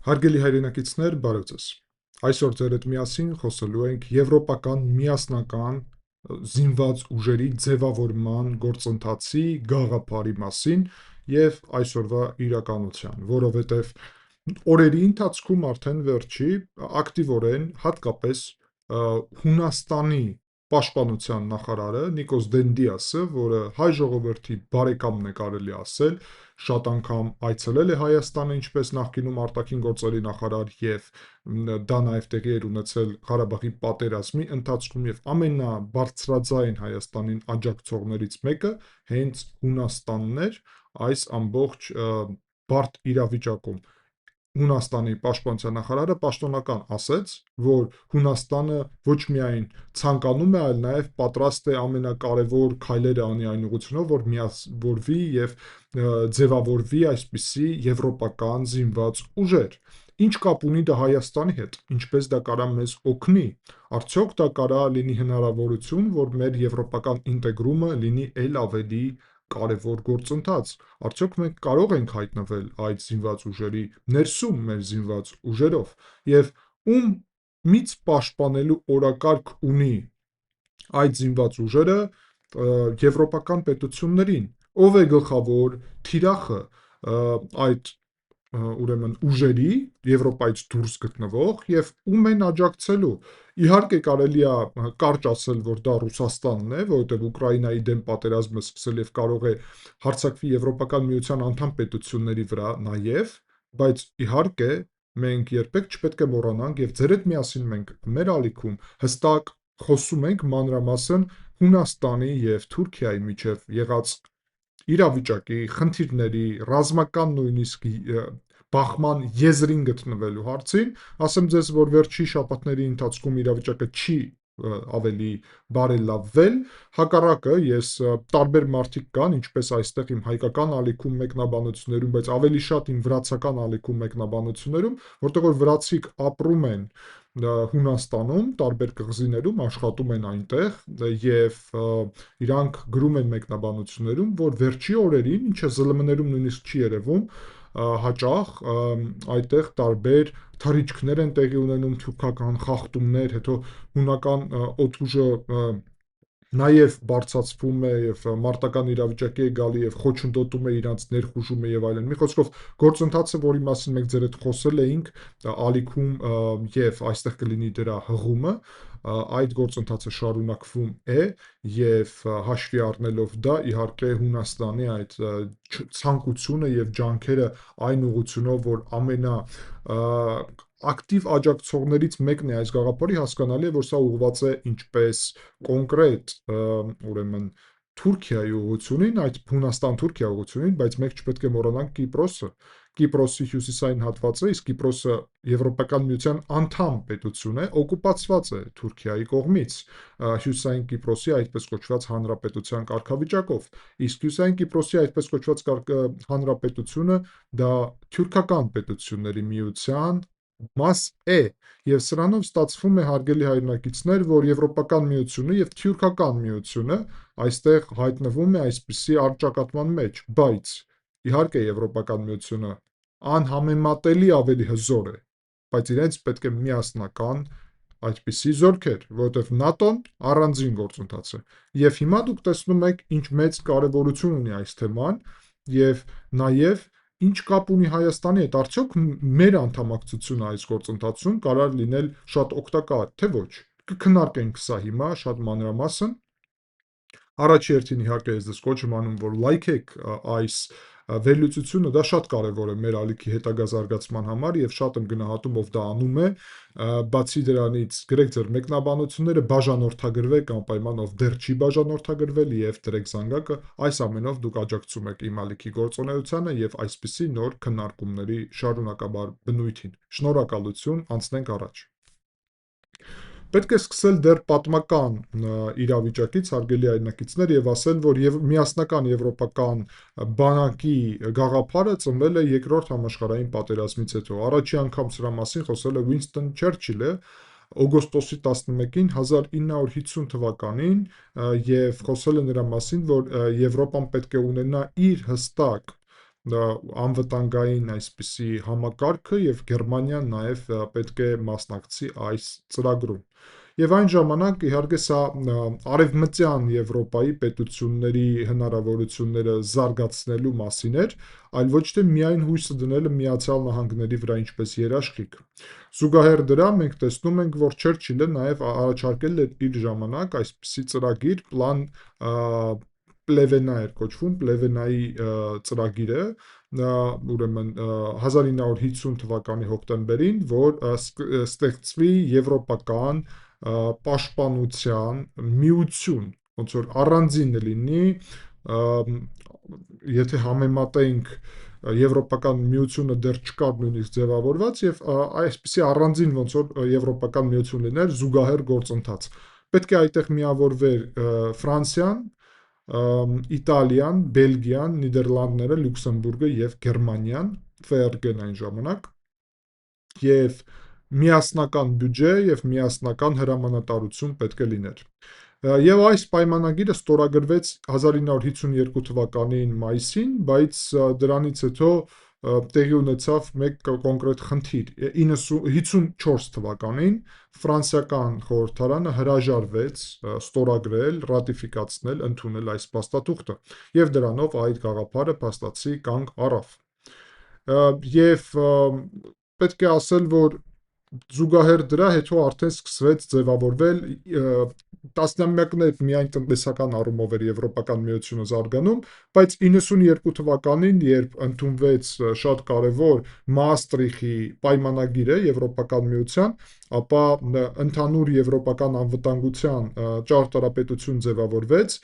Հարգելի հայրենակիցներ, բարև ձեզ։ Այսօր ձեր հետ միասին խոսելու ենք եվրոպական միասնական զինված ուժերի ձևավորման գործընթացի գաղափարի մասին եւ այսօրվա իրականության, որովհետեւ օրերի ընթացքում արդեն վերջի ակտիվորեն հատկապես Հունաստանի պաշտպանության նախարարը Նիկոս Դենդիասը, որը հայ ժողովրդի բարեկամն է կարելի ասել, շատ անգամ այցելել է Հայաստանը, ինչպես նախկինում արտաքին գործերի նախարար, եւ դա նաև տեղի էր ունեցել Ղարաբաղի պատերազմի ընթացքում, եւ ամենաբարձրաձայն Հայաստանին աջակցողներից մեկը հենց Հունաստանն էր այս ամբողջ բարդ իրավիճակում։ Հունաստանի պաշտպանության նախարարը պաշտոնական ասեց, որ Հունաստանը ոչ միայն ցանկանում է, այլ նաև պատրաստ է ամենակարևոր քայլերը անի այն ուղղությունով, որ միավորվի եւ ձևավորվի այսպիսի եվրոպական զինված ուժեր։ Ինչ կապ ունի դա Հայաստանի հետ, ինչպես դա կարա մեզ օգնի, արդյոք դա կարա լինի հնարավորություն, որ մեր եվրոպական ինտեգրումը լինի ել ավելի կարևոր գործընթաց, արդյոք մենք կարող ենք հայտնվել այդ զինված ուժերի ներսում մեր զինված ուժերով, եւ ում միծ պաշտպանելու օրակարգ ունի այդ զինված ուժերը եվրոպական պետություններին, ով է գլխավոր թիրախը այդ ուրեմն ուժերի Եվրոպայից դուրս գտնվող եւ ում են աջակցելու։ Իհարկե կարելի է կարճ ասել, որ դա Ռուսաստանն է, որովհետեւ Ուկրաինայի դեմ պատերազմը սկսել եւ կարող է հարձակվի Եվրոպական միության անդամ պետությունների վրա նաեւ, բայց իհարկե մենք երբեք չպետք է մոռանանք եւ ձեր հետ միասին մենք մեր ալիքում հստակ խոսում ենք մանրամասն Հունաստանի եւ Թուրքիայի միջև եղած իրավիճակի, խնդիրների, ռազմական նույնիսկ բախման եզրին գտնվելու հարցին, ասեմ ձեզ, որ վերջի շաբաթների ընթացքում իրավիճակը չի ավելի բարելավվել, հակառակը ես տարբեր մարդիկ կան, ինչպես այստեղ իմ հայկական ալիքում մեկնաբանություններում, բայց ավելի շատ իմ վրացական ալիքում մեկնաբանություններում, որտեղ որ վրացիք ապրում են Հունաստանում, տարբեր կղզիներում աշխատում են այնտեղ եւ իրանք գրում են մեկնաբանություններում, որ վերջի օրերին, ինչը ԶԼՄ-ներում նույնիսկ չի երևում, հաճախ այդտեղ տարբեր թռիչքներ են տեղի ունենում, թուրքական խախտումներ, հետո հունական օդուժը նաև բարձրացվում է եւ մարտական իրավիճակի է գալի եւ խոչընդոտում է իրանց ներխուժումը եւ այլն։ Մի խոսքով գործընթացը, որի մասին մենք ձեր հետ խոսել էինք ալիքում եւ այստեղ կլինի դրա հղումը, այդ գործընթացը շարունակվում է եւ հաշվի առնելով դա, իհարկե Հունաստանի այդ ցանկությունը եւ ջանքերը այն ուղղությունով, որ ամենա ակտիվ աջակցողներից մեկն է այս գաղափարի, հասկանալի է, որ սա ուղղված է ինչպես կոնկրետ ուրեմն Թուրքիայի ուղղությունին, այդ Հունաստան-Թուրքիա ուղղությունին, բայց մենք չպետք է մոռանանք Կիպրոսը, Կիպրոսի հյուսիսային հատվածը, իսկ Կիպրոսը Եվրոպական միության անդամ պետություն է, օկուպացված է Թուրքիայի կողմից, հյուսիսային Կիպրոսի այդպես կոչված հանրապետության կարգավիճակով, իսկ հյուսիսային Կիպրոսի այդպես կոչված հանրապետությունը դա թյուրքական պետությունների միության մաս է, եւ սրանով ստացվում է, հարգելի հայրենակիցներ, որ Եվրոպական միությունը եւ Թյուրքական միությունը այստեղ հայտնվում է այսպիսի առճակատման մեջ, բայց իհարկե Եվրոպական միությունը անհամեմատելի ավելի հզոր է, բայց իրենց պետք է միասնական այդպիսի զորքեր, որովհետև ՆԱՏՕ-ն առանձին գործընթաց է։ Եվ հիմա դուք տեսնում եք, ինչ մեծ կարևորություն ունի այս թեման, եւ նաեւ ինչ կապ ունի Հայաստանի հետ, արդյոք մեր անդամակցությունը այս գործընթացում կարող լինել շատ օգտակար, թե ոչ։ Կքննարկենք սա հիմա շատ մանրամասն։ Առաջի հերթին իհարկե ես ձեզ կոչ եմ անում, որ լայքեք այս վերլուծությունը, դա շատ կարևոր է մեր ալիքի հետագա զարգացման համար եւ շատ եմ գնահատում, ով դա անում է, բացի դրանից գրեք ձեր մեկնաբանությունները, բաժանորդագրվեք անպայման, ով դեռ չի բաժանորդագրվել եւ դրեք զանգակը, այս ամենով դուք աջակցում եք իմ ալիքի գործունեությանը եւ այսպիսի նոր քննարկումների շարունակաբար բնույթին։ Շնորհակալություն, անցնենք առաջ։ Պետք է սկսել դեռ պատմական իրավիճակից, հարգելի հայրենակիցներ, եւ ասել, որ միասնական եվրոպական բանակի գաղափարը ծնվել է երկրորդ համաշխարհային պատերազմից հետո։ Առաջի անգամ սրա մասին խոսել է Ուինստոն Չերչիլը օգոստոսի 11-ին 1950 թվականին եւ խոսել է նրա մասին, որ Եվրոպան պետք է ունենա իր հստակ անվտանգային այսպիսի համակարգը եւ Գերմանիան նաեւ պետք է մասնակցի այս ծրագրում։ Եվ այն ժամանակ իհարկե սա արևմտյան Եվրոպայի պետությունների հնարավորությունները զարգացնելու մասին էր, այլ ոչ թե միայն հույսը դնելը Միացյալ Նահանգների վրա ինչպես երաշխիք։ Զուգահեռ դրա մենք տեսնում ենք, որ Չերչիլը նաև առաջարկել էր իր ժամանակ այսպիսի ծրագիր, պլան Պլևենա էր կոչվում, Պլևենայի ծրագիրը, ուրեմն 1950 թվականի հոկտեմբերին, որ ստեղծվի եվրոպական պաշտպանության միություն, ոնց որ առանձինը լինի, եթե համեմատենք Եվրոպական միությունը դեռ չկար նույնիսկ ձևավորված եւ այսպիսի առանձին ոնց որ Եվրոպական միություն լիներ զուգահեռ գործընթաց։ Պետք է այդտեղ միավորվեր Ֆրանսիան, Իտալիան, Բելգիան, Նիդերլանդները, Լյուքսեմբուրգը եւ Գերմանիան, ՖՌԳ-ն այն ժամանակ, եւ միասնական բյուջե եւ միասնական հրամանատարություն պետք է լիներ։ Եվ այս պայմանագիրը ստորագրվեց 1952 թվականին մայիսին, բայց դրանից հետո տեղի ունեցավ մեկ կոնկրետ խնդիր։ 54 թվականին ֆրանսիական խորհրդարանը հրաժարվեց ստորագրել, ռատիֆիկացնել, ընդունել այս փաստաթուղթը, եւ դրանով այդ գաղափարը փաստացի կանգ առավ։ Եվ պետք է ասել, որ զուգահեռ դրա հետո արդեն սկսվեց ձևավորվել տասնամյակներ միայն տնտեսական առումով էր Եվրոպական միությունը զարգանում, բայց 92 թվականին, երբ ընդունվեց շատ կարևոր Մաստրիխտի պայմանագիրը Եվրոպական միության, ապա ընդհանուր եվրոպական անվտանգության ճարտարապետություն ձևավորվեց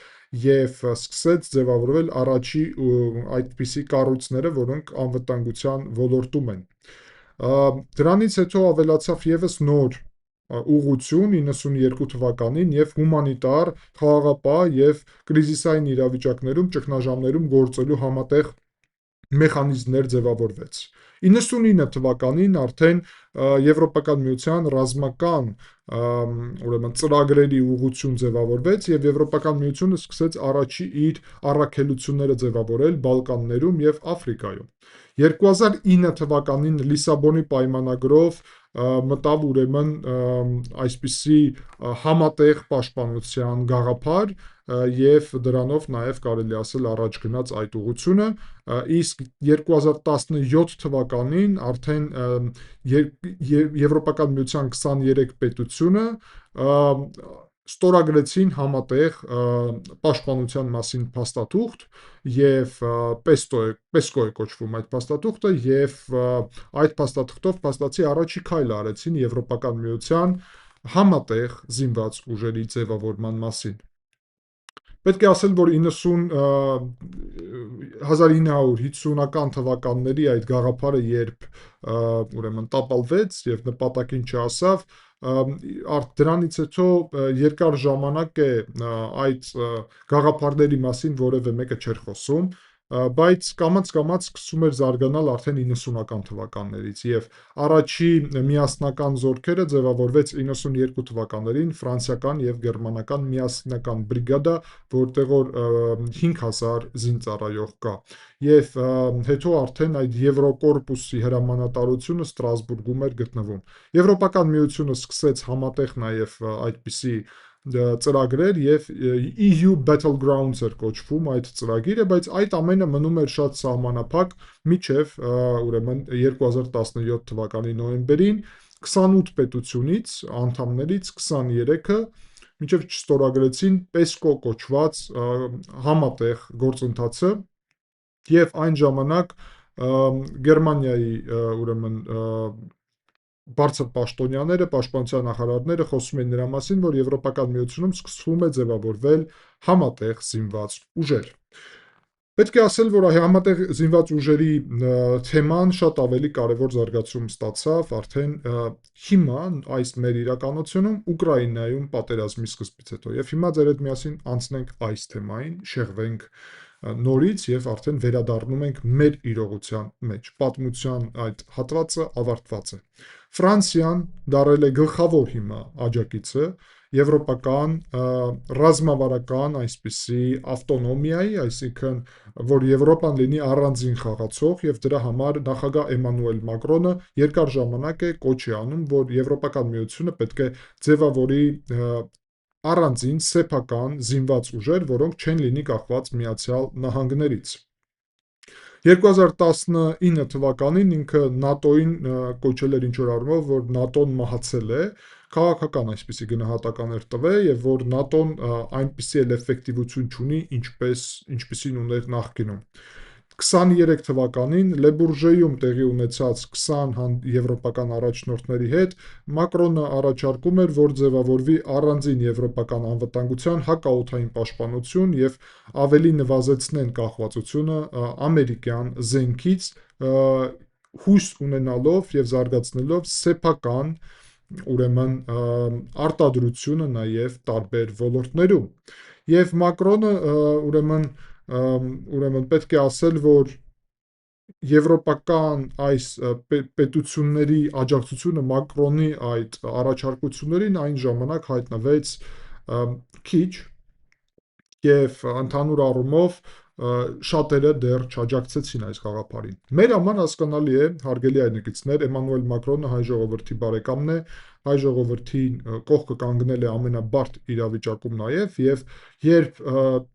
եւ սկսեց ձևավորվել առաջի այդպիսի կառույցները, որոնք անվտանգության ոլորտում են։ Դրանից հետո ավելացավ եւս նոր ուղղություն 92 թվականին եւ հումանիտար, խաղաղապահ եւ կրիզիսային իրավիճակներում, ճգնաժամերում գործելու համատեղ մեխանիզմներ ձևավորվեց։ 99 թվականին արդեն Եվրոպական միության ռազմական ուրեմն ծրագրերի ուղղություն ձևավորվեց եւ Եվրոպական միությունը սկսեց առաջի իր առաքելությունները ձևավորել Բալկաններում եւ Աֆրիկայում։ 2009 թվականին Լիսաբոնի պայմանագրով մտավ ուրեմն այսպիսի համատեղ պաշտպանության գաղափար եւ դրանով նաեւ կարելի ասել առաջ գնաց այդ ուղղությունը, իսկ 2017 թվականին արդեն Եվրոպական միության 23 պետությունը ստորագրեցին համատեղ պաշտպանության մասին փաստաթուղթ եւ PESCO է կոչվում այդ փաստաթուղթը եւ այդ փաստաթղթով փաստացի առաջի քայլը արեցին Եվրոպական միության համատեղ զինված ուժերի ձևավորման մասին։ Պետք է ասել, որ 1950-ական թվականների այդ գաղափարը երբ ուրեմն տապալվեց եւ նպատակին չհասավ, դրանից հետո երկար ժամանակ է այդ գաղափարների մասին որևէ մեկը չէր խոսում, բայց կամաց-կամաց սկսում էր զարգանալ արդեն 90-ական թվականներից եւ առաջի միասնական զորքերը ձևավորվեց 92 թվականներին ֆրանսիական եւ գերմանական միասնական բրիգադա, որտեղ որ 5000 զինծառայող կա։ Եվ հետո արդեն այդ Եվրոկորպուսի հրամանատարությունը Ստրասբուրգում էր գտնվում։ Եվրոպական միությունը սկսեց համատեղ նաեւ այդպիսի ծրագրեր եւ EU Battlegrounds էր կոչվում այդ ծրագիրը, բայց այդ ամենը մնում էր շատ սահմանափակ մինչեւ ուրեմն 2017 թվականի նոյեմբերին 28 պետությունից, անդամներից 23-ը մինչև չստորագրեցին PESCO կոչված համատեղ գործընթացը եւ այն ժամանակ Գերմանիայի ուրեմն բարձր պաշտոնյաները, պաշտպանության նախարարները խոսում են նրա մասին, որ Եվրոպական միությունում սկսվում է ձևավորվել համատեղ զինված ուժեր։ Պետք է ասել, որ համատեղ զինված ուժերի թեման շատ ավելի կարևոր զարգացում ստացավ արդեն հիմա այս մեր իրականությունում Ուկրաինայում պատերազմի սկզբից հետո։ Եվ հիմա ձեր հետ միասին անցնենք այս թեմային, շեղվենք նորից եւ արդեն վերադառնում ենք մեր իրողության մեջ։ Պատմության այդ հատվածը ավարտված է։ Ֆրանսիան դարել է գլխավոր հիմա աջակիցը եվրոպական ռազմավարական այսպիսի ավտոնոմիայի, այսինքն որ Եվրոպան լինի առանձին խաղացող, եւ դրա համար նախագահ Էմանուել Մակրոնը երկար ժամանակ է կոչ է անում, որ Եվրոպական միությունը պետք է ձևավորի առանձին սեփական զինված ուժեր, որոնք չեն լինի կախված Միացյալ Նահանգներից։ 2019 թվականին ինքը ՆԱՏՕ-ին կոչել էր ինչ-որ առումով, որ ՆԱՏՕ-ն մահացել է, քաղաքական այսպիսի գնահատականներ տվել, եւ որ ՆԱՏՕ-ն այնպիսի էլ էֆեկտիվություն չունի, ինչպիսին ուներ նախկինում։ 23 թվականին Լեբուրժեում տեղի ունեցած 20 եվրոպական առաջնորդների հետ Մակրոնը առաջարկում էր, որ ձևավորվի առանձին եվրոպական անվտանգության հակաօդային պաշտպանություն եւ ավելի նվազեցնեն կախվածությունը ամերիկյան զենքից, հույս ունենալով եւ զարգացնելով սեփական ուրեմն արտադրությունը նաեւ տարբեր ոլորտներում։ Եվ Մակրոնը ուրեմն պետք է ասել, որ եվրոպական այս պետությունների աջակցությունը Մակրոնի այդ առաջարկություններին այն ժամանակ հայտնվեց քիչ, եւ ընդհանուր առումով շատերը դեռ չաջակցեցին այս գաղափարին։ Մեր համար հասկանալի է, հարգելի այրեգիցներ, Էմանուել Մակրոնը հայ ժողովրդի բարեկամն է, հայ ժողովրդին կողքը կանգնել է ամենաբարդ իրավիճակում նաև, եւ երբ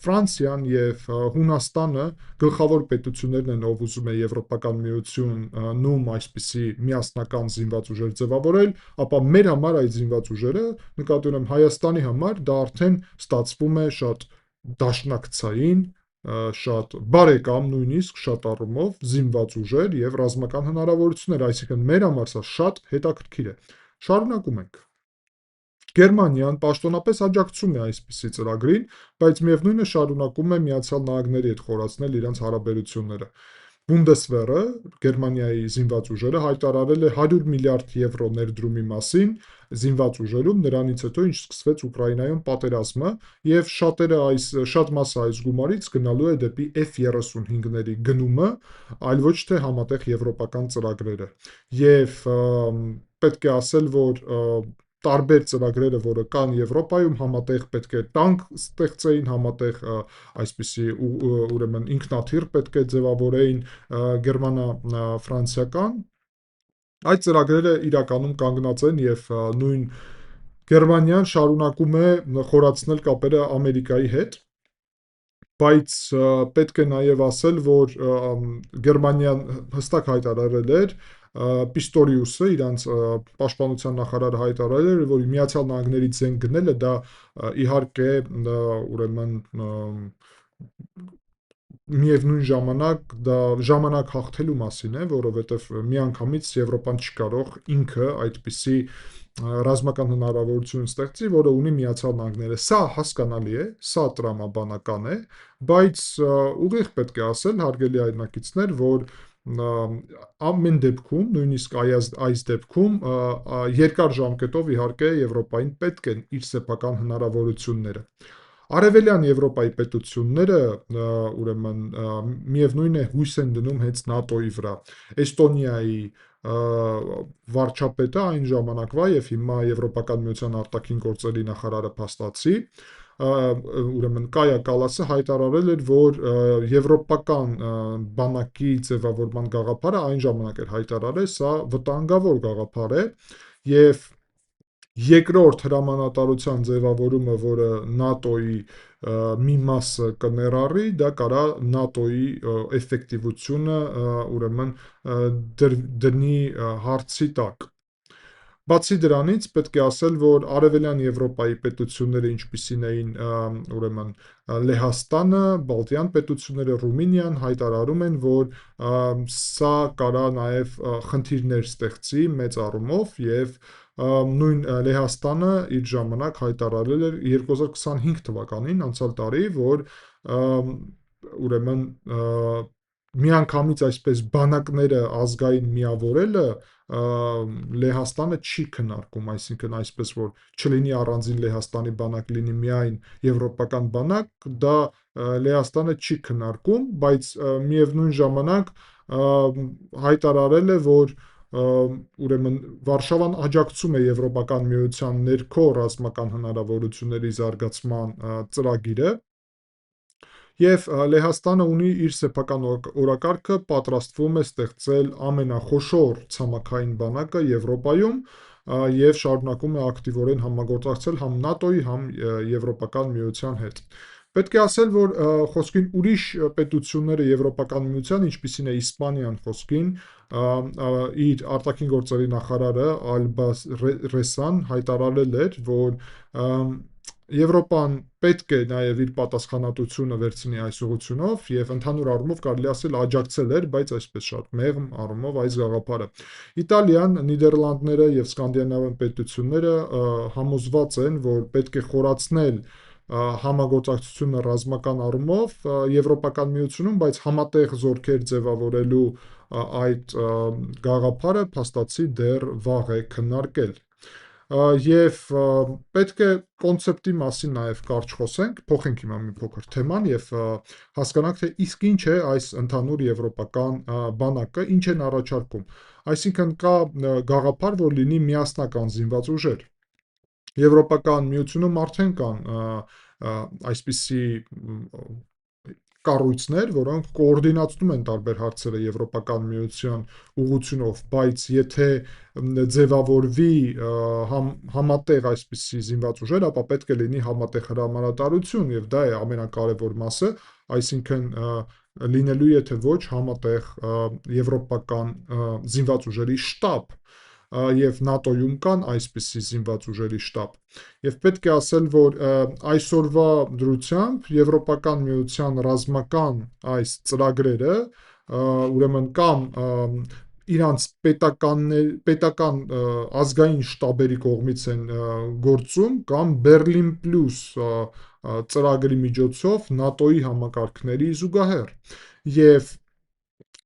Ֆրանսիան եւ Հունաստանը գլխավոր պետություններն են, ով ուզում է Եվրոպական միությունում այսպիսի միասնական զինված ուժեր ձևավորել, ապա մեր համար այդ զինված ուժերը, նկատի ունեմ Հայաստանի համար, դա արդեն ստացվում է շատ դաշնակցային, շատ բարեկամ, նույնիսկ շատ առումով զինված ուժեր եւ ռազմական հնարավորություններ, այսինքն մեր համար սա շատ հետաքրքիր է։ Շարունակում ենք։ Գերմանիան պաշտոնապես աջակցում է այսպիսի ծրագրին, բայց միևնույնն է շարունակում է Միացյալ Նահանգների հետ խորացնել իրենց հարաբերությունները։ Բունդեսվերը, Գերմանիայի զինված ուժերը, հայտարարել է 100 միլիարդ եվրո ներդրումի մասին զինված ուժերում, նրանից հետո ինչ սկսվեց Ուկրաինայում պատերազմը, եւ շատ մասը այս գումարից գնալու է դեպի F-35-ների գնումը, այլ ոչ թե համատեղ եվրոպական ծրագրերը։ Եվ պետք է ասել, որ տարբեր ծրագրերը, որը կան Եվրոպայում, համատեղ պետք է տանկ ստեղծեին, համատեղ այսպիսի ուրեմն ինքնաթիռ պետք է ձևավորեին գերմանա-ֆրանսիական։ Այդ ծրագրերը իրականում կանգնած են եւ նույն Գերմանիան շարունակում է խորացնել կապերը Ամերիկայի հետ, բայց պետք է նաև ասել, որ Գերմանիան հստակ հայտարարել էր, Պիստորիուսը, իրանց պաշտպանության նախարարը հայտարարել էր, որ Միացյալ Նահանգներից զենք գնելը դա իհարկե ուրեմն միևնույն ժամանակ դա ժամանակ հաղթելու մասին է, որովհետև միանգամից Եվրոպան չի կարող ինքը այդպիսի ռազմական հնարավորություն ստեղծի, որը ունի Միացյալ Նահանգները։ Սա հասկանալի է, սա տրամաբանական է, բայց ուղիղ պետք է ասել, հարգելի այրնակիցներ, որ ամեն դեպքում, նույնիսկ այս դեպքում երկար ժամկետով իհարկե Եվրոպային պետք են իր սեփական հնարավորությունները։ Արևելյան Եվրոպայի պետությունները ուրեմն միևնույն է հույս են դնում հենց ՆԱՏՕ-ի վրա։ Էստոնիայի վարչապետը այն ժամանակվա եւ հիմա Եվրոպական միության արտաքին գործերի նախարարը փաստացի, ուրեմն Կայա Կալասը հայտարարել էր, որ եվրոպական բանակի ձևավորման գաղափարը այն ժամանակ էր հայտարարել, սա վտանգավոր գաղափար է եւ երկրորդ հրամանատարության ձևավորումը, որը ՆԱՏՕ-ի մի մասը կներառի, դա կարա ՆԱՏՕ-ի էֆեկտիվությունը ուրեմն դնի հարցի տակ։ Բացի դրանից պետք է ասել, որ Արևելյան Եվրոպայի պետությունները, ինչպիսին էին ուրեմն Լեհաստանը, Բալտյան պետությունները, Ռումինիան, հայտարարում են, որ սա կարա նաև խնդիրներ ստեղծի մեծ առումով, եւ նույն Լեհաստանը իր ժամանակ հայտարարել էր 2025 թվականին, անցյալ տարի, որ ուրեմն միանգամից այսպես բանակները ազգային միավորելը Լեհաստանը չի քննարկում, այսինքն այսպես որ չլինի առանձին Լեհաստանի բանակ, լինի միայն եվրոպական բանակ, դա Լեհաստանը չի քննարկում, բայց միևնույն ժամանակ հայտարարել է, որ ուրեմն Վարշավան աջակցում է Եվրոպական միության ներքո ռազմական հնարավորությունների զարգացման ծրագիրը, եւ Լեհաստանը ունի իր սեփական օրակարգը, պատրաստվում է ստեղծել ամենախոշոր ցամաքային բանակը Եվրոպայում եւ շարունակում է ակտիվորեն համագործակցել համ ՆԱՏՕ-ի, համ Եվրոպական միության հետ։ Պետք է ասել, որ խոսքին ուրիշ պետությունները Եվրոպական միության, ինչպիսին է Իսպանիան խոսքին, իր արտաքին գործերի նախարարը Ալբա Ռեսան հայտարարել էր, որ Եվրոպան պետք է նաև իր պատասխանատվությունը վերցնի այս ուղղությունով եւ ընդհանուր առումով կարելի ասել աջակցել էր, բայց այսպես շատ մեղմ առումով այս գաղափարը։ Իտալիան, Նիդերլանդները եւ սկանդինավյան պետությունները համոզված են, որ պետք է խորացնել համագործակցությունը ռազմական առումով Եվրոպական միությունում, բայց համատեղ զորքեր ձևավորելու այդ գաղափարը փաստացի դեռ վաղ է քննարկել։ Եվ պետք է կոնցեպտի մասին նաև կարճ խոսենք, փոխենք հիմա մի փոքր թեման եւ հասկանանք, թե իսկ ինչ է այս ընդհանուր եվրոպական բանակը, ինչ են առաջարկում։ Այսինքն կա գաղափար, որ լինի միասնական զինված ուժեր։ Եվրոպական միությունում արդեն կան այսպիսի կառույցներ, որոնք կոորդինացնում են տարբեր հարցերը Եվրոպական միության ուղղությունով, բայց եթե ձևավորվի համատեղ այսպիսի զինված ուժեր, ապա պետք է լինի համատեղ հրամանատարություն եւ դա է ամենակարևոր մասը, այսինքն լինելու է թե ոչ համատեղ եվրոպական զինված ուժերի շտաբ եւ ՆԱՏՕ-ում կան այսպիսի զինված ուժերի շտաբ։ Եվ պետք է ասել, որ այսօրվա դրությամբ Եվրոպական միության ռազմական այս ծրագրերը ուրեմն կամ իրանց պետական ազգային շտաբերի կողմից են գործում կամ Բերլին պլյուս ծրագրի միջոցով ՆԱՏՕ-ի համակարգների զուգահեռ։ Եվ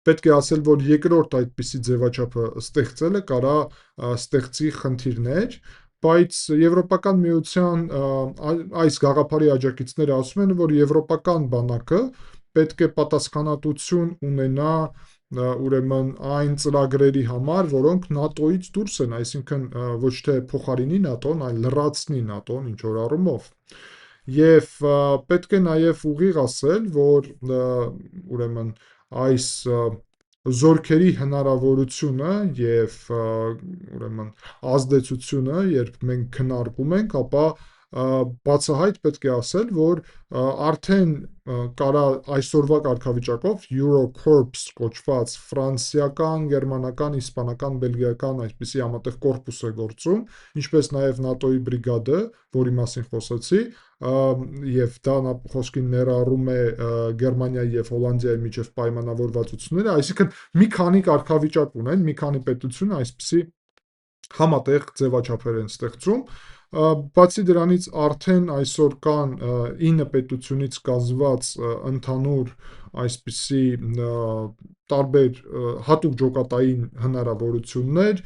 պետք է ասել, որ երկրորդ այդպիսի ձևաչափը ստեղծելը կարա ստեղծի խնդիրներ, բայց Եվրոպական միության այս գաղափարի աջակիցները ասում են, որ եվրոպական բանակը պետք է պատասխանատվություն ունենա ուրեմն այն ծրագրերի համար, որոնք ՆԱՏՕ-ից դուրս են, այսինքն ոչ թե փոխարինի ՆԱՏՕ-ն, այլ լրացնի ՆԱՏՕ-ն ինչ որ առումով։ Եվ պետք է նաև ուղիղ ասել, որ ուրեմն այս զորքերի հնարավորությունը եւ ուրեմն ազդեցությունը, երբ մենք քննարկում ենք, ապա բացահայտ պետք է ասել, որ արդեն կարա այսօրվա կարգավիճակով Eurocorps կոչված ֆրանսիական, գերմանական, իսպանական, բելգիական այսպիսի համատեղ կորպուս է գործում, ինչպես նաև ՆԱՏՕ-ի բրիգադը, որի մասին խոսեցի, եւ դա խոսքին ներառում է Գերմանիայի եւ Հոլանդիայի միջև պայմանավորվածությունները, այսինքն մի քանի կարգավիճակ ունեն, մի քանի պետություն այսպիսի համատեղ ձևաչափեր են ստեղծում։ Բացի դրանից արդեն այսօր կան 9 պետությունից կազմված ընդհանուր այսպիսի տարբեր հատուկ ջոկատային հնարավորություններ,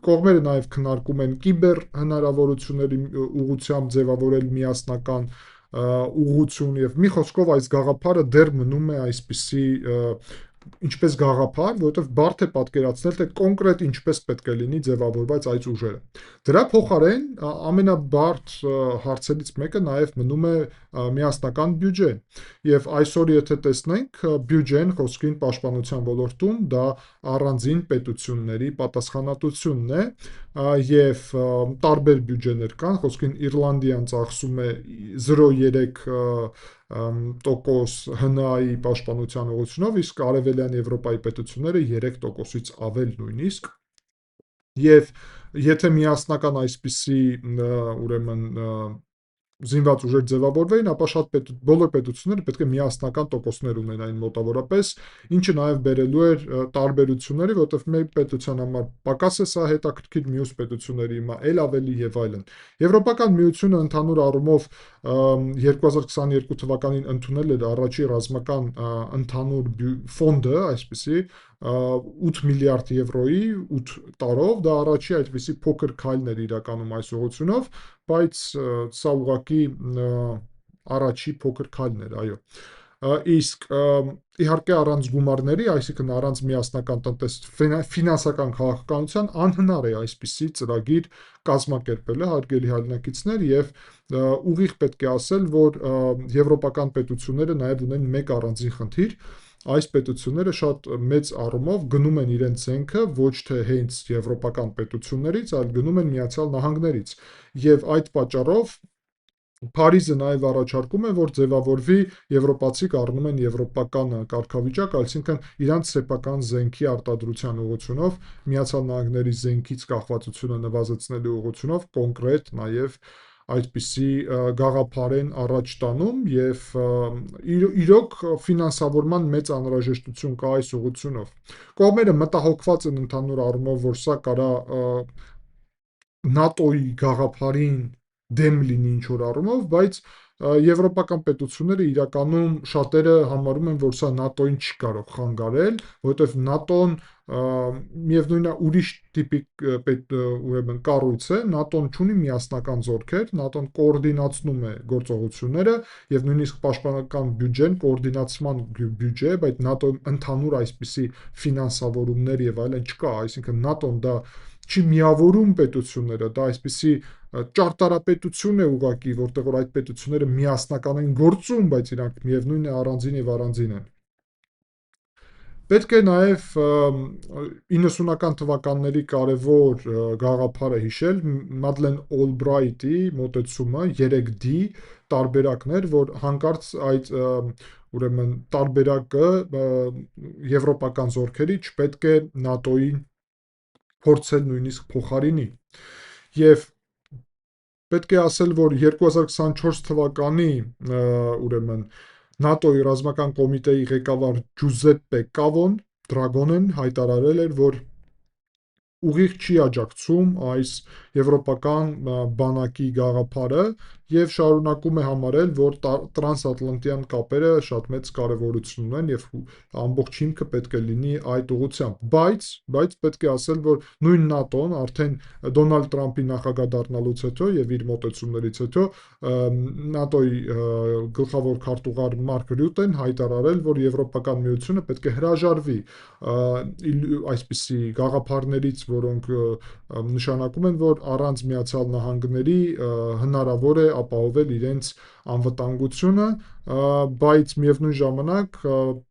կողմերը նաև քննարկում են կիբեր հնարավորությունների ուղղությամբ ձևավորել միասնական ուղղություն եւ մի խոսքով այս գաղափարը դեռ մնում է այսպիսի ինչպես գաղափար, որովհետև բարդ է պատկերացնել, թե կոնկրետ ինչպես պետք է լինի ձևավորված այս ուժերը։ Դրա փոխարեն ամենաբարդ հարցերից մեկը նաև մնում է միասնական բյուջե։ Եվ այսօր եթե տեսնենք, բյուջեն խոսքին պաշտպանության ոլորտում դա առանձին պետությունների պատասխանատվությունն է եւ տարբեր բյուջեներ կան, խոսքին Իռլանդիան ծախսում է 0.3% ՀՆԱ-ի պաշտպանության ուղղությունով, իսկ արևելյան Եվրոպայի պետությունները 3%-ից ավել նույնիսկ։ Եվ եթե միասնական այսպիսի ուրեմն զինված ուժեր ձևավորվեին, ապա բոլոր պետությունները պետք է միասնական տոկոսներ ունենային մոտավորապես, ինչը նաև բերելու էր տարբերությունների, որովհետև մեկ պետության համար պակաս է սա հետաքրքիր, մյուս պետությունների հիմա էլ ավելի եւ այլն։ Եվրոպական միությունը ընդհանուր առումով 2022 թվականին ընդունել էր առաջի ռազմական ընդհանուր ֆոնդը, այսպիսի 8 միլիարդ եվրոյի 8 տարով, դա առաջի այդպիսի փոքր քայլն էր իրականում այս ուղղությունով, բայց սա ուղղակի առաջի փոքր քայլն էր, այո։ Իսկ իհարկե առանց գումարների, այսինքն առանց միասնական ֆինանսական քաղաքականության անհնար է այսպիսի ծրագիր կազմակերպելը, հարգելի հայրենակիցներ, եւ ուղիղ պետք է ասել, որ եվրոպական պետությունները նաև ունեն մեկ առանձին խնդիր. այս պետությունները շատ մեծ առումով գնում են իրենց զենքը ոչ թե հենց եվրոպական պետություններից, այլ գնում են Միացյալ Նահանգներից, եւ այդ պատճառով Փարիզը նաև առաջարկում է, որ ձևավորվի եվրոպացիք առնում են եվրոպական կարգավիճակ, այսինքն իրանց սեփական զենքի արտադրության ուղղությունով, Միացյալ Նահանգների զենքից կախվածությունը նվազեցնելու ուղղությունով կոնկրետ նաև այդպիսի գաղափար են առաջ տանում եւ իրոք ֆինանսավորման մեծ անհրաժեշտություն կա այս ուղղությունով։ Կողմերը մտահոգված են ընդհանուր առումով, որ սա կարա ՆԱՏՕ-ի գաղափարին դեմ լինի ինչ-որ առումով, բայց եվրոպական պետությունները իրականում շատերը համարում են, որ սա ՆԱՏՕ-ին չի կարող խանգարել, որովհետև ՆԱՏՕ-ն միևնույնն է ուրիշ տիպի ուրեմն կառույց է, ՆԱՏՕ-ն չունի միասնական զորքեր, ՆԱՏՕ-ն կոորդինացնում է գործողությունները եւ նույնիսկ պաշտպանական բյուջեն կոորդինացման բյուջե է, բայց ՆԱՏՕ-ն ընդհանուր այսպիսի ֆինանսավորումներ եւ այլն չկա, այսինքն ՆԱՏՕ-ն դա չի միավորում պետությունները, դա այսպիսի ճարտարապետություն է ուղղակի, որտեղ որ այդ պետությունները միասնական են գործում, բայց իրանք միևնույնն է առանձին եւ առանձին են։ Պետք է նաև 90-ական թվականների կարևոր գաղափարը հիշել Մադլեն Օլբրայթի մոտեցումը 3D տարբերակներ, որ հանկարծ այդ ուրեմն տարբերակը եվրոպական զորքերի չպետք է ՆԱՏՕ-ին փորձել նույնիսկ փոխարինի։ Եվ պետք է ասել, որ 2024 թվականի ուրեմն ՆԱՏՕ-ի ռազմական կոմիտեի ղեկավար Ջուզեպպե Դրագոնեն հայտարարել էր, որ ուղիղ չի աջակցում այս եվրոպական բանակի գաղափարը եւ շարունակում է համարել, որ տրանսատլանտյան կապերը շատ մեծ կարեւորություն ունեն եւ ամբողջ հիմքը պետք է լինի այդ ուղղությամբ։ Բայց պետք է ասել, որ նույն ՆԱՏՕ-ն արդեն Դոնալդ Տրամփի նախագահ դառնալուց հետո եւ իր մոտեցումներից հետո ՆԱՏՕ-ի գլխավոր քարտուղար Մարկ Ռյուտեն հայտարարել, որ Եվրոպական միությունը պետք է հրաժարվի այսպիսի գաղափարներից, որոնք նշանակում են, որ առանց Միացյալ Նահանգների հնարավոր է ապահովել իրենց անվտանգությունը, բայց միևնույն ժամանակ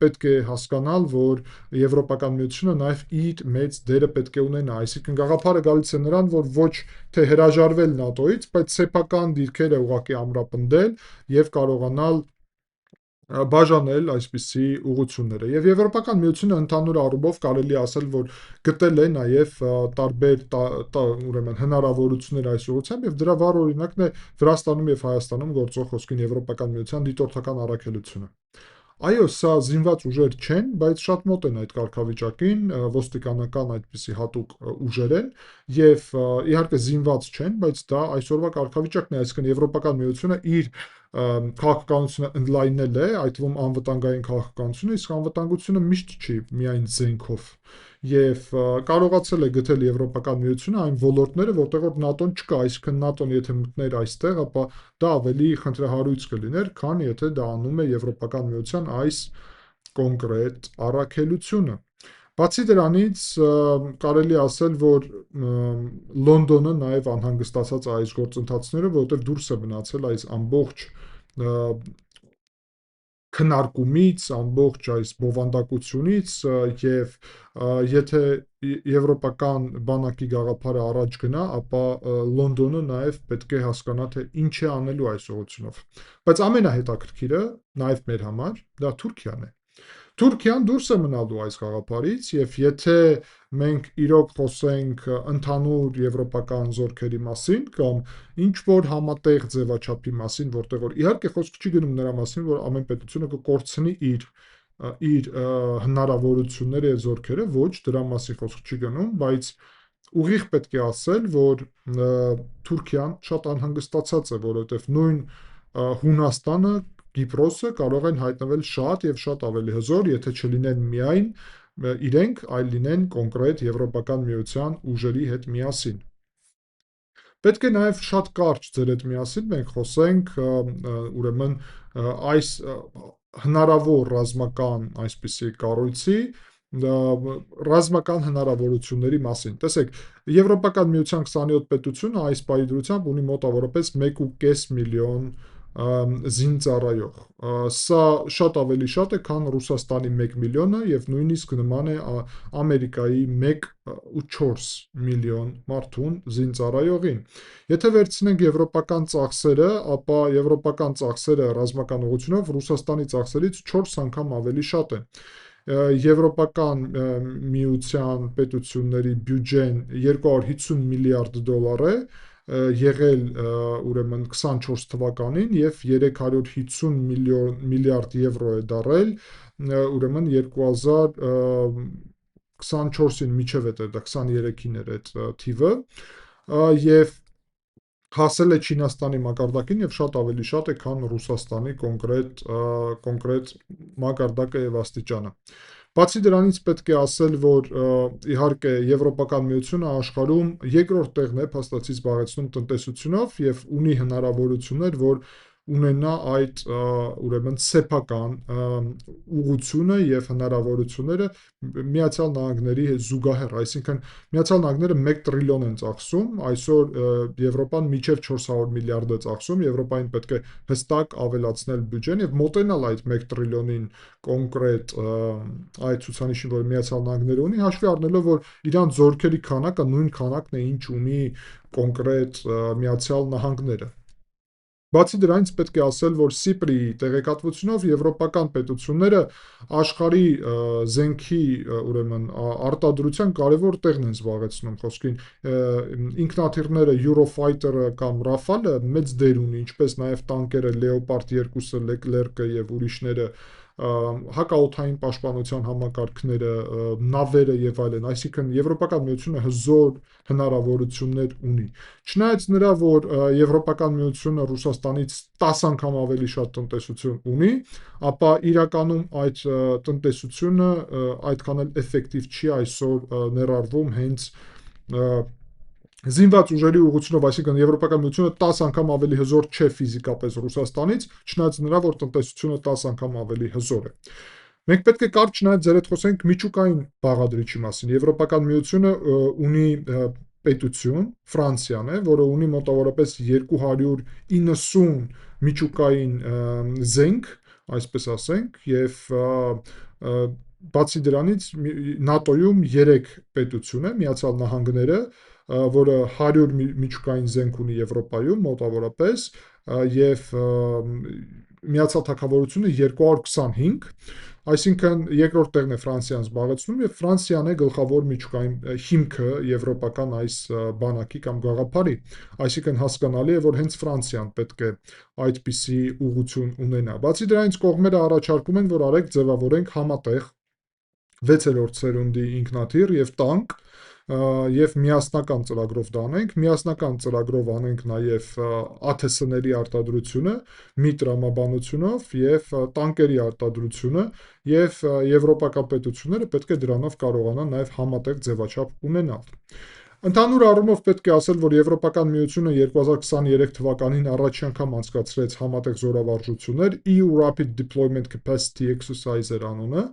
պետք է հասկանալ, որ Եվրոպական միությունը նաև իր մեծ դերը պետք է ունենա, այսինքն գաղափարը գալիս է նրան, որ ոչ թե հրաժարվել ՆԱՏՕ-ից, բայց սեփական դիրքերը ուղղակի ամրապնդել եւ կարողանալ բաժանել այսպիսի ուղղությունները։ Եվ Եվրոպական միությունը ընդհանուր առումով կարելի է ասել, որ գտել է նաև տարբեր ուրեմն հնարավորություններ այս ուղղությամբ եւ դրա վառ օրինակն է Վրաստանում եւ Հայաստանում գործող խոսքին Եվրոպական միության դիտորդական առաքելությունը։ Այո, սա զինված ուժեր չեն, բայց շատ մոտ են այդ կարգավիճակին, ոստիկանական այդպիսի հատուկ ուժեր են եւ իհարկե զինված չեն, բայց դա այսօրվա կարգավիճակն է, այսինքն Եվրոպական միությունը իր քաղաքականությունը ընդլայնել է, այդ թվում անվտանգային քաղաքականությունը, իսկ անվտանգությունը միշտ չի միայն զենքով եւ կարողացել է գտել Եվրոպական միությունը այն ոլորտները, որտեղ որ ՆԱՏՕ-ն չկա, այսինքն ՆԱՏՕ-ն եթե մտներ այստեղ, ապա դա ավելի խնդրահարույց կլիներ, քան եթե դա անում է Եվրոպական միության այս կոնկրետ առաքելությունը։ Բացի դրանից կարելի է ասել, որ Լոնդոնը նաև անհանգստացած է այս գործընթացները, որովհետև դուրս է մնացել այս ամբողջ քննարկումից, ամբողջ այս բովանդակությունից եւ եթե եվրոպական բանակի գաղափարը առաջ գնա, ապա Լոնդոնը նաև պետք է հասկանա, թե ինչ է անելու այս ուղղությունով։ Բայց ամենահետաքրքիրը նաև մեր համար դա Թուրքիան է։ Թուրքիան դուրս է մնալու այս գաղափարից եւ եթե մենք իրոք խոսենք ընդհանուր եվրոպական զորքերի մասին կամ ինչ որ համատեղ ձևաչափի մասին, որտեղ որ իհարկե խոսք չի գնում նրա մասին, որ ամեն պետությունը կկորցնի իր հնարավորությունները եւ զորքերը, ոչ, դրա մասին խոսք չի գնում, բայց ուղիղ պետք է ասել, որ Թուրքիան շատ անհանգստացած է, որովհետեւ նույն Հունաստանը Կիպրոսը կարող են հայտնվել շատ եւ շատ ավելի հզոր, եթե չլինեն միայն իրենք, այլ լինեն կոնկրետ Եվրոպական միության ուժերի հետ միասին։ Պետք է նաև շատ կարճ ձեր հետ միասին մենք խոսենք ուրեմն այս հնարավոր ռազմական այսպիսի կառույցի ռազմական հնարավորությունների մասին։ Տեսեք, Եվրոպական միության 27 պետությունը այս պահի դրությամբ ունի մոտավորապես 1.5 միլիոն զինծառայող։ Սա շատ ավելի շատ է, քան Ռուսաստանի 1 միլիոնը եւ նույնիսկ նման է Ամերիկայի 1.4 միլիոն մարդուն զինծառայողին։ Եթե վերցնենք եվրոպական ծախսերը, ապա եվրոպական ծախսերը ռազմական ուղղությունով Ռուսաստանի ծախսերից 4 անգամ ավելի շատ են։ Եվրոպական միության պետությունների բյուջեն 250 միլիարդ դոլար է, եղել ուրեմն 24 թվականին եւ 350 միլիարդ եվրո է դարել, ուրեմն 2024-ին միջև է դա 23-ին էր այդ թիվը, եւ հասել է Չինաստանի մակարդակին եւ շատ ավելի շատ է, քան Ռուսաստանի կոնկրետ մակարդակը եւ աստիճանը։ Բացի դրանից պետք է ասել, որ իհարկե Եվրոպական միությունը աշխարհում երկրորդ տեղն է փաստացի զբաղեցնում տնտեսությունով եւ ունի հնարավորություններ, որ ունենա այդ ուրեմն սեփական ուղղությունը եւ հնարավորությունները Միացյալ Նահանգների հետ զուգահեռ, այսինքն Միացյալ Նահանգները 1 տրիլիոն են ծախսում, այսօր Եվրոպան մինչև 400 միլիարդ է ծախսում, Եվրոպային պետք է հստակ ավելացնել բյուջեն եւ մոտենալ այդ 1 տրիլիոնին կոնկրետ այդ ցուցանիշին, որ Միացյալ Նահանգները ունի, հաշվի առնելով, որ իրանց զորքերի քանակը նույն քանակն է, ինչ ունի կոնկրետ Միացյալ Նահանգները։ Բացի դրանից պետք է ասել, որ Սիպրիի տեղեկատվությունով եվրոպական պետությունները աշխարհի զենքի ուրեմն արտադրության կարևոր տեղն են զբաղեցնում, խոսքին ինքնաթիռները Eurofighter-ը կամ Rafale-ը մեծ դեր ունի, ինչպես նաև տանկերը Leopard 2-ը, Leclerc-ը եւ ուրիշները, հակաօդային պաշտպանության համակարգները, նավերը եւ այլն, այսինքն Եվրոպական միությունը հզոր հնարավորություններ ունի։ Չնայած նրա, որ Եվրոպական միությունը Ռուսաստանից 10 անգամ ավելի շատ տնտեսություն ունի, ապա իրականում այդ տնտեսությունը այդքան էլ էֆեկտիվ չի այսօր ներառվում հենց զինված ուժերի ուղղությունով, այսինքն Եվրոպական միությունը 10 անգամ ավելի հզոր չէ ֆիզիկապես Ռուսաստանից, չնայած նրա, որ տնտեսությունը 10 անգամ ավելի հզոր է։ Մենք պետք է կարճ նաև ձեռդ խոսենք միջուկային բաղադրիչի մասին։ Եվրոպական միությունը ունի պետություն, Ֆրանսիան է, որը ունի մոտավորապես 290 միջուկային զենք, այսպես ասենք, եւ բացի դրանից ՆԱՏՕ-ում 3 պետություն է, Միացյալ Նահանգները, որը 100 միջուկային զենք ունի Եվրոպայում մոտավորապես, եւ Միացյալ Թագավորությունը 225, այսինքն երկրորդ տեղն է Ֆրանսիան զբաղեցնում եւ Ֆրանսիան է գլխավոր միջուկային հիմքը եվրոպական այս բանակի կամ գաղափարի, այսինքն հասկանալի է, որ հենց Ֆրանսիան պետք է այդպիսի ուղղություն ունենա։ Բացի դրանից կողմերը առաջարկում են, որ արեք ձևավորենք համատեղ 6-րդ սերունդի ինքնաթիռ եւ տանկ եւ միասնական ծրագրով դա անենք, միասնական ծրագրով անենք նաեւ ԱԹՍ-ների արտադրությունը մի տրամաբանությունով եւ տանկերի արտադրությունը եւ եվրոպական պետությունները պետք է դրանով կարողանան նաեւ համատեղ ձևաչափ ունենալ։ Ընդհանուր առումով պետք է ասել, որ Եվրոպական միությունը 2023 թվականին առաջի անգամ անցկացրեց համատեղ զորավարժություններ, EU Rapid Deployment Capacity Exercise էր անունը,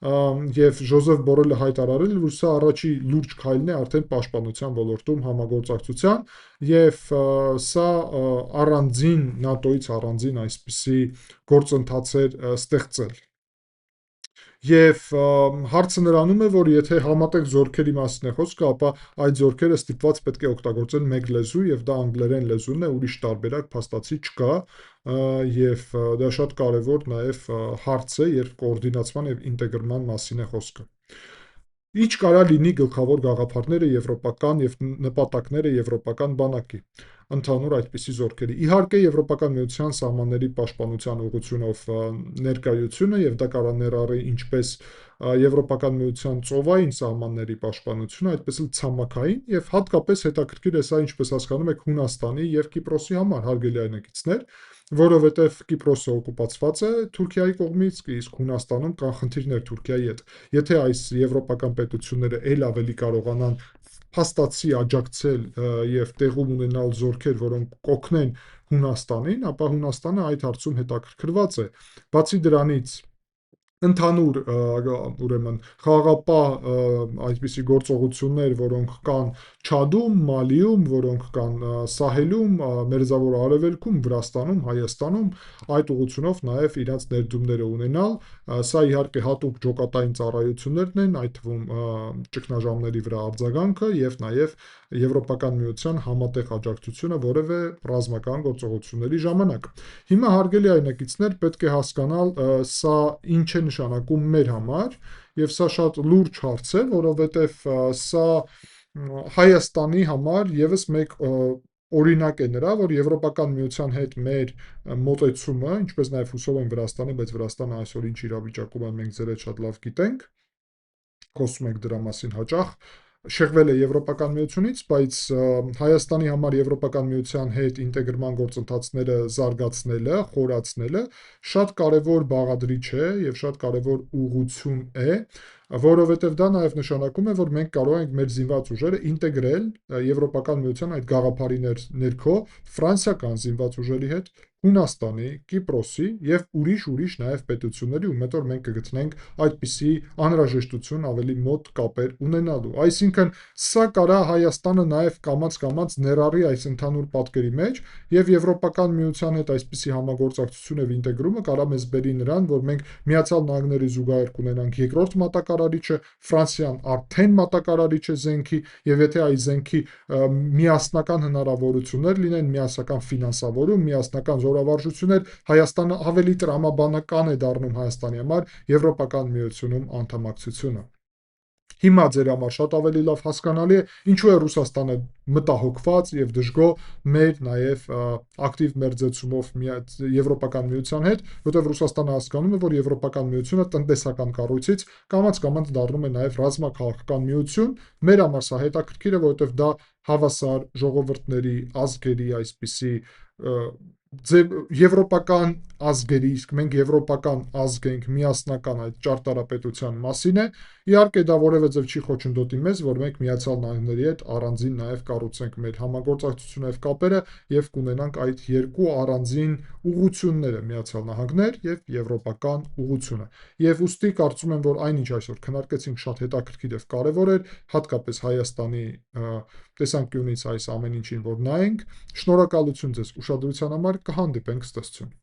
եւ Ժոզեֆ Բորելը հայտարարել, որ սա առաջի լուրջ քայլն է արդեն պաշտպանության ոլորտում համագործակցության եւ սա առանձին ՆԱՏՕ-ից առանձին այսպիսի գործընթացեր ստեղծել։ Եվ հարցը նրանում է, որ եթե համատեղ զորքերի մասին է խոսքը, ապա այդ զորքերը ստիպված պետք է օգտագործեն մեկ լեզու եւ դա անգլերեն լեզուն է, ուրիշ տարբերակ փաստացի չկա, եւ դա շատ կարեւոր նաեւ հարց է, երբ կոորդինացման եւ ինտեգրման մասին է խոսքը։ Ինչ կարա լինի գլխավոր գաղափարները եվրոպական եւ նպատակները եվրոպական բանակի ընդհանուր այդպիսի զորքերի։ Իհարկե Եվրոպական միության սահմանների պաշտպանության ուղղությունով ներկայությունը եւ դա կարող ներառի ինչպես Եվրոպական միության ծովային սահմանների պաշտպանությունը, այդպես էլ ցամաքային եւ հատկապես հետաքրքիր է սա, ինչպես հասկանում եք, Հունաստանի եւ Կիպրոսի համար, հարգելի այնակիցներ, որովհետեւ Կիպրոսը օկուպացված է Թուրքիայի կողմից, իսկ Հունաստանում կան խնդիրներ Թուրքիայի հետ։ Եթե այս եվրոպական պետությունները ել ավելի կարողանան փաստացի աջակցել եւ տեղում ունենալ զորքեր, որոնք կօգնեն Հունաստանին, ապա Հունաստանը այդ հարցում հետաքրքրված է։ Բացի դրանից, ընդհանուր ուրեմն խաղաղապահ այսպիսի գործողություններ, որոնք կան Չադում, Մալիում, որոնք կան Սահելում, Մերձավոր Արևելքում, Վրաստանում, Հայաստանում, այդ ուղղությունով նաև իրենց ներդրումները ունենալ։ Սա իհարկե հատուկ ջոկատային ծառայություններն են, այդ թվում ճգնաժամերի վրա արձագանքը եւ նաև Եվրոպական միության համատեղ աջակցությունը որևէ ռազմական գործողությունների ժամանակ։ Հիմա հարգելի այնակիցներ, պետք է հասկանալ սա ինչ է նշանակում մեր համար, եւ սա շատ լուրջ հարց է, որովհետեւ սա Հայաստանի համար եւս մեկ օրինակ է նրա, որ Եվրոպական միության հետ մեր մոտեցումը, ինչպես նաև հուսով եմ Վրաստանի, բայց Վրաստանը այսօր ինչ իրավիճակում է, մենք ձեր հետ շատ լավ գիտենք, խոսում ենք դրա մասին հաճախ, շեղվել է Եվրոպական միությունից, բայց Հայաստանի համար Եվրոպական միության հետ ինտեգրման գործընթացները զարգացնելը, խորացնելը շատ կարևոր բաղադրիչ է եւ շատ կարևոր ուղղություն է, որովհետեւ դա նաև նշանակում է, որ մենք կարող ենք մեր զինված ուժերը ինտեգրել Եվրոպական միության այդ գաղափարի ներքո ֆրանսիական զինված ուժերի հետ, Հունաստանի, Կիպրոսի եւ ուրիշ նաև պետությունների, ում հետ որ մենք կգտնենք այդպիսի անհրաժեշտություն ավելի մոտ կապեր ունենալու։ Այսինքն սա կարա Հայաստանը նաև կամաց-կամաց ներառի այս ընդհանուր պատկերի մեջ եւ Եվրոպական միության հետ այսպիսի համագործակցություն եւ ինտեգրումը կարա մեզ բերի նրան, որ մենք Միացյալ Նահանգների զուգահեռ կունենանք երկրորդ մատակարարիչը, Ֆրանսիան արդեն մատակարարիչ է զենքի, եւ եթե այս զենքի միասնական հնարավորություններ լինեն, միասնական ֆինանսավորում, միասնական զորավարժություններ, Հայաստանը ավելի տրամաբանական է դառնում Հայաստանի համար Եվրոպական միությունում անդամակցությունը։ Հիմա ձեր համար շատ ավելի լավ հասկանալի է, ինչու է Ռուսաստանը մտահոգված եւ դժգոհ մեր նաև ակտիվ մերձեցումով Եվրոպական միության հետ, որտեղ Ռուսաստանը հասկանում է, որ Եվրոպական միությունը տնտեսական կառույցից կամաց-կամաց դառնում է նաև ռազմաքաղաքական միություն։ Մեր համար սա հետաքրքիր է, որովհետեւ դա հավասար ժողովուրդների, ազգերի այսպիսի եվրոպական ազգերի, իսկ մենք եվրոպական ազգ ենք, միասնական այդ ճարտարապետության մասին է։ Իհարկե դա որևէ ձև չի խոչընդոտի մեզ, որ մենք Միացյալ Նահանգների հետ առանձին նաև կառուցենք մեր համագործակցությունը եւ կապերը եւ կունենանք այդ երկու առանձին ուղղությունները՝ Միացյալ Նահանգներ եւ եվրոպական ուղղությունը։ Եվ ուստի կարծում եմ, որ այնինչ այսօր քննարկեցինք շատ հետաքրքիր եւ կարեւոր էր, հատկապես Հայաստանի տեսանկյունից այս ամեն ինչին որ նայենք։ Շնորհակալություն ձեզ ուշադրության համար, կհանդիպենք, ցտեսություն։